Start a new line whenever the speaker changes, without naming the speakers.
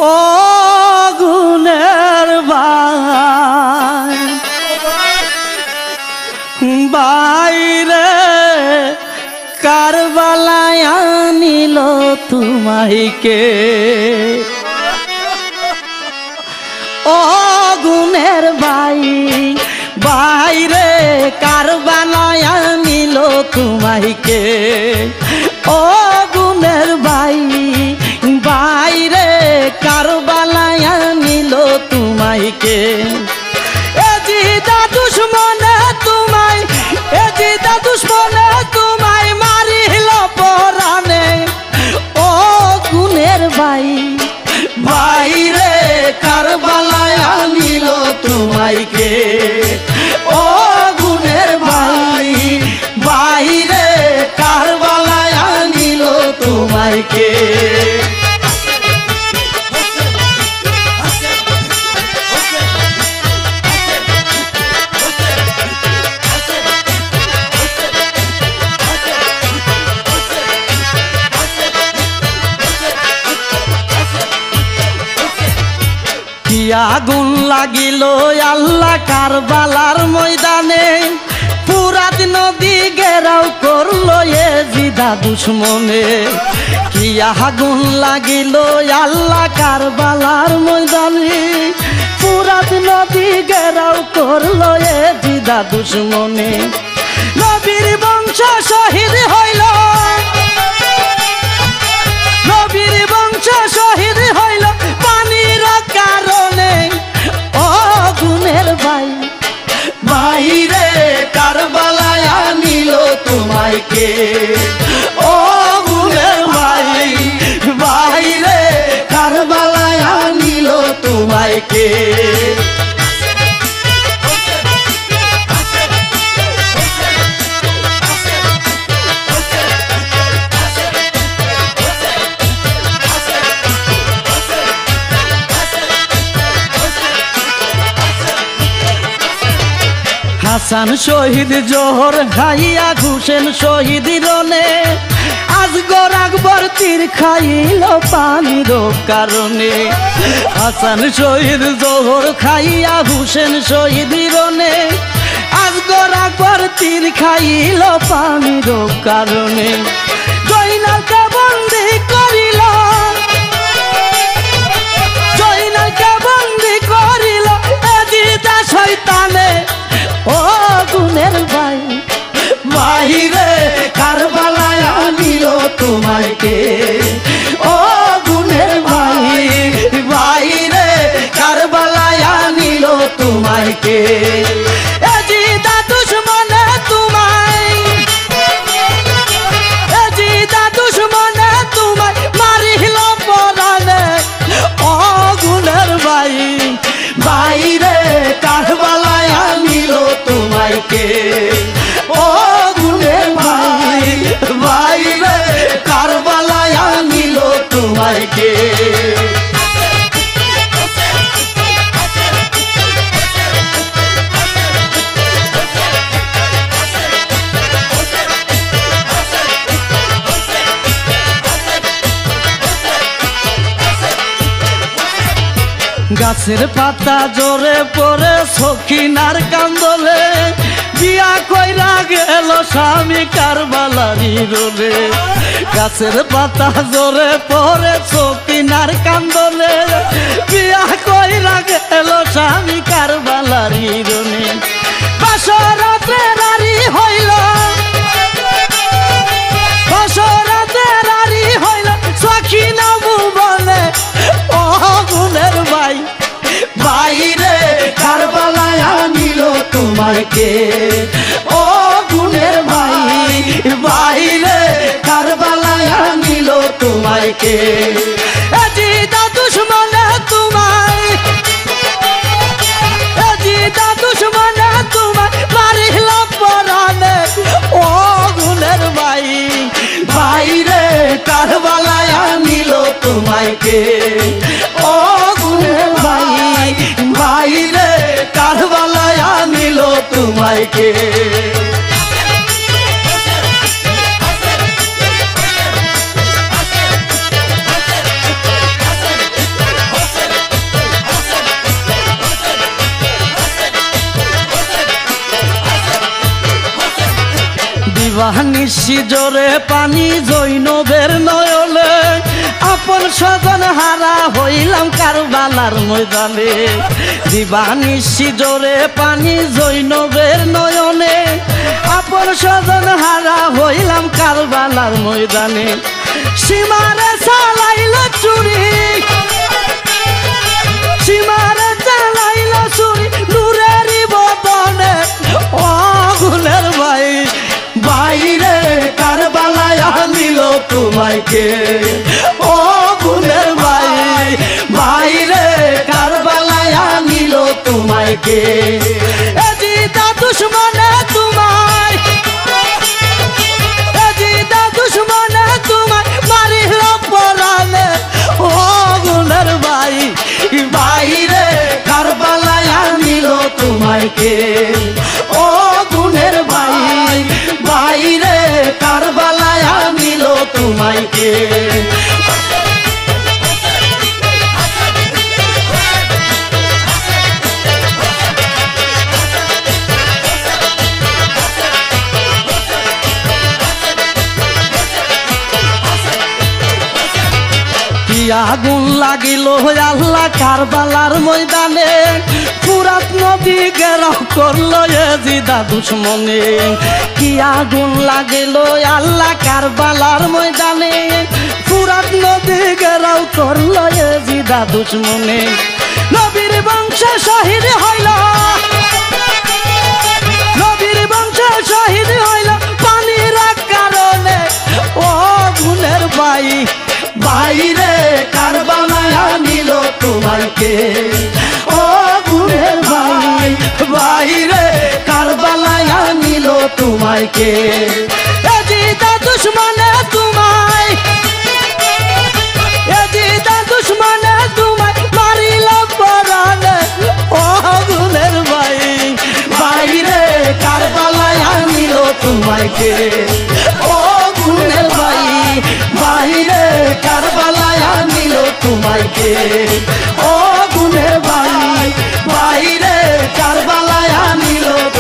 ও গুণের ভাই বাইরে কারবালায় আনিল তোমাইকে ও গুণের ভাই বাইরে কারবালায় আনিল তোমাইকে ও গুণের ভাই বাইরে কারবালায় আনিল তোমাইকে এ জিদা দুশ্মনে তোমায় এ জিদা দুশ্মনে তোমায় মারিল পরাণে ও গুণের ভাই বাইরে কারবালায় আনিল তোমাইকে ও গুণের ভাই বাইরে কারবালায় আনিল তোমাইকে আগুন লাগিল আল্লাহ কারবালার ময়দানে ফুরাত নদী ঘেরাও করলো এ জিদা দুশ্মনে কি আগুন লাগিল আল্লাহ কারবালার ময়দানে ফুরাত নদী ঘেরাও করলো এ জিদা দুশ্মনে নবীর বংশ শহীদ হইল নবীর বংশ শহীদ হইল পানির কারণে ও গুণের ভাই বাইরে কারবালায় আনিল তোমাইকে ও গুণের ভাই বাইরে কারবালায় আনিল তোমাইকে হাসান শহীদ জোহর খাইয়া ঘুষেন শহীদ রনে আজগর আকবর তীর খাইল পানির কারণে হাসান শহীদ জোহর খাইয়া ঘুষেন শহীদ রনে আজগর আকবর তীর খাইল পানির কারণে জয়নালকে বন্দি করিল জয়নালকে বন্দি করিল এ জিদা শয়তানে ও গুণের ভাই বাইরে কারবালায় আনিল তোমাইকে ও গুণের ভাই বাইরে কারবালায় আনিল তোমাইকে এ জিদা দুশ্মনে তোমায় এ জিদা দুশ্মনে তোমায় মারিল পরাণে ও গুণের ভাই বাইরে কারবালায় আনিল তোমাইকে ও গুণের ভাই বাইরে কারবালায় আনিল তোমাইকে গাছের পাতা জোরে পড়ে সখিনার কান্দলে বিয়া কইরা গেল স্বামী কারবালারি রোলে গাছের পাতা জোরে পড়ে সখিনার কান্দলে বিয়া কইরা গেল স্বামী কারবালারি রোলে বাসরাতে রারি হইল বাসরাতে রারি হইল সখিনা ভুবনে ও গুণের ভাই বাইরে কারবালায় আনিল তোমাইকে ও গুণের ভাই বাইরে কারবালায় আনিল তোমাইকে এ জিদা দুশ্মনে তোমায় এ জিদা দুশ্মনে তোমায় মারিল পরাণে ও গুণের ভাই বাইরে কারবালায় আনিল তোমাইকে ও গুণের ভাই বাইরে কারবালায় আনিল তোমাইকে দিবানিশি জোরে পানি জৈনবের নয়নে আপন স্বজন হারা হইলাম কারবালার ময়দানে দিবানিশি জোরে পানি জৈনবের নয়নে আপন স্বজন হারা হইলাম কারবালার ময়দানে সীমারে চালাইল চুরি সীমারে চালাইল চুরি নূরেরই বদনে ও গুণের ভাই বাইরে কারবালায় আনিল তোমায় কে ও গুণের ভাই বাইরে কারবালায় আনিল তোমায় কে এজিদা দুশ্মনে তোমায় এজিদা দুশ্মনে তোমায় মারিল পরানে ও গুণের ভাই বাইরে কারবালায় আনিল তোমায় কে ও গুণের ভাই বাইরে কারবালায় আনিল তোমায় কে আগুন লাগিল আল্লাহ কারবালার ময়দানে ফুরাত নদী ঘেরাও করল এজিদা দুশ্মনে কি আগুন লাগিল আল্লাহ কারবালার ময়দানে ফুরাত নদী ঘেরাও করল এজিদা দুশ্মনে নবীর বংশে শহীদ হইল নবীর বংশে শহীদ হইল পানির কারণে ও গুণের ভাই বাইরে কারবালায় আনিল তোমায় কে ও গুণের ভাই বাইরে কারবালায় আনিল তোমায় কে এজিদা দুশ্মনে তোমায় এজিদা দুশ্মনে তোমায় মারিল পরানে ও গুণের ভাই বাইরে কারবালায় আনিল তোমায় কে ও গুণের ভাই বাইরে কারবালায় আনিল তোমায় কে ও